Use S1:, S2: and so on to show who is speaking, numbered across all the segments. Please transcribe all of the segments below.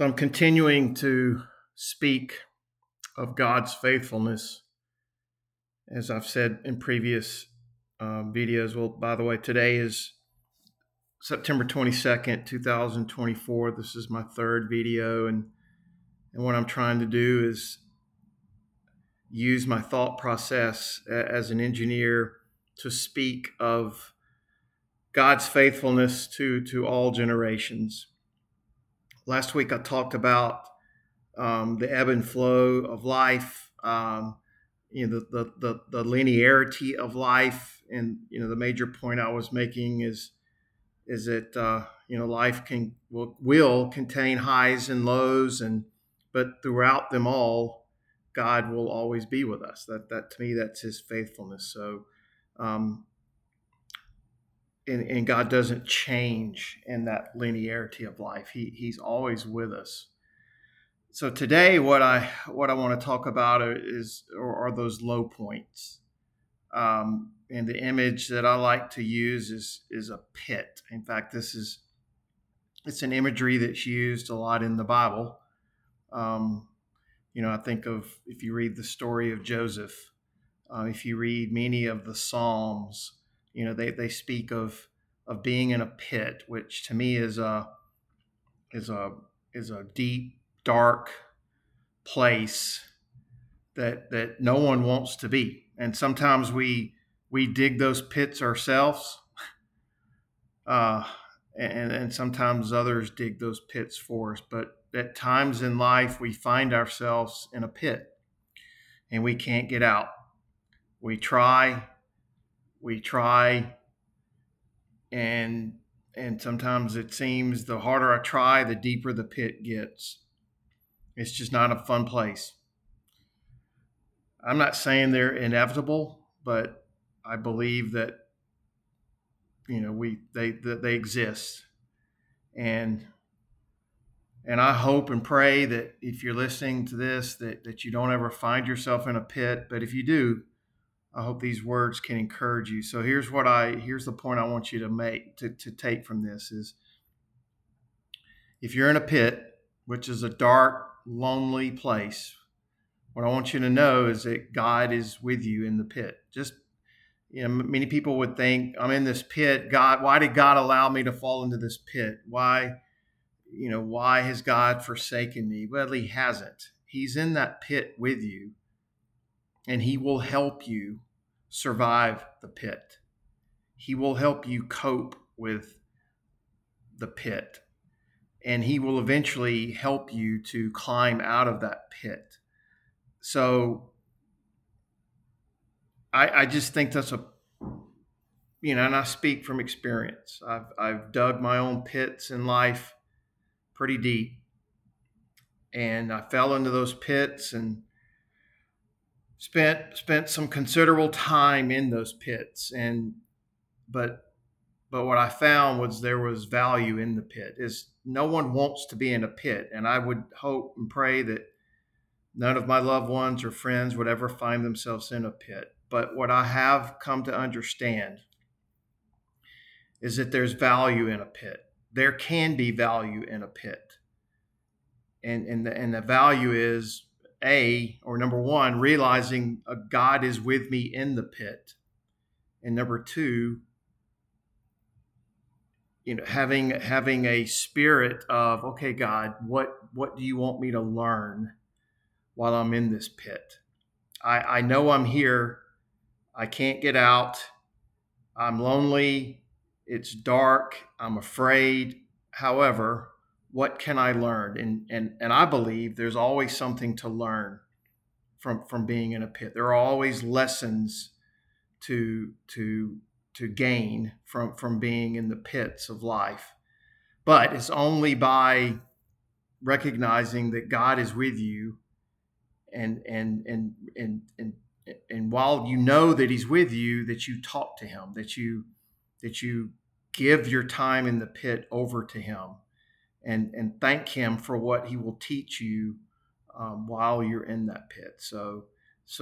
S1: So I'm continuing to speak of God's faithfulness, as I've said in previous videos. Well, by the way, today is September 22nd, 2024. This is my third video, and what I'm trying to do is use my thought process as an engineer to speak of God's faithfulness to all generations. Last week I talked about the ebb and flow of life, the linearity of life, and the major point I was making is that life will contain highs and lows, but throughout them all, God will always be with us. That to me, that's His faithfulness. So, and God doesn't change in that linearity of life. He's always with us. So today, what I want to talk about are those low points, and the image that I like to use is a pit. In fact, it's an imagery that's used a lot in the Bible. I think of, if you read the story of Joseph, if you read many of the Psalms, they speak of being in a pit, which to me is a deep, dark place that no one wants to be. And sometimes we dig those pits ourselves, and sometimes others dig those pits for us. But at times in life, we find ourselves in a pit and we can't get out. We try, and sometimes it seems the harder I try, the deeper the pit gets. It's just not a fun place. I'm not saying they're inevitable, but I believe that they exist, and I hope and pray that if you're listening to this, that you don't ever find yourself in a pit. But if you do, I hope these words can encourage you. So here's the point I want you to make to take from this is, if you're in a pit, which is a dark, lonely place, what I want you to know is that God is with you in the pit. Just, many people would think, I'm in this pit. God, why did God allow me to fall into this pit? Why has God forsaken me? Well, He hasn't. He's in that pit with you, and He will help you survive the pit. He will help you cope with the pit, and He will eventually help you to climb out of that pit. So I just think that's and I speak from experience. I've dug my own pits in life pretty deep, and I fell into those pits and spent some considerable time in those pits. But what I found was there was value in the pit. Is no one wants to be in a pit, and I would hope and pray that none of my loved ones or friends would ever find themselves in a pit. But what I have come to understand is that there's value in a pit. There can be value in a pit. And the value is, number one, realizing God is with me in the pit. And number two, having a spirit of, okay, God, what do you want me to learn while I'm in this pit? I know I'm here. I can't get out. I'm lonely. It's dark. I'm afraid. However, what can I learn? And I believe there's always something to learn from being in a pit. There are always lessons to gain from being in the pits of life. But it's only by recognizing that God is with you, and while you know that He's with you, that you talk to Him, that you give your time in the pit over to Him, and thank Him for what He will teach you while you're in that pit. So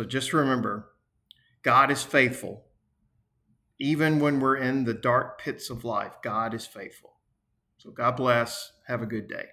S1: just remember, God is faithful. Even when we're in the dark pits of life, God is faithful. So God bless. Have a good day.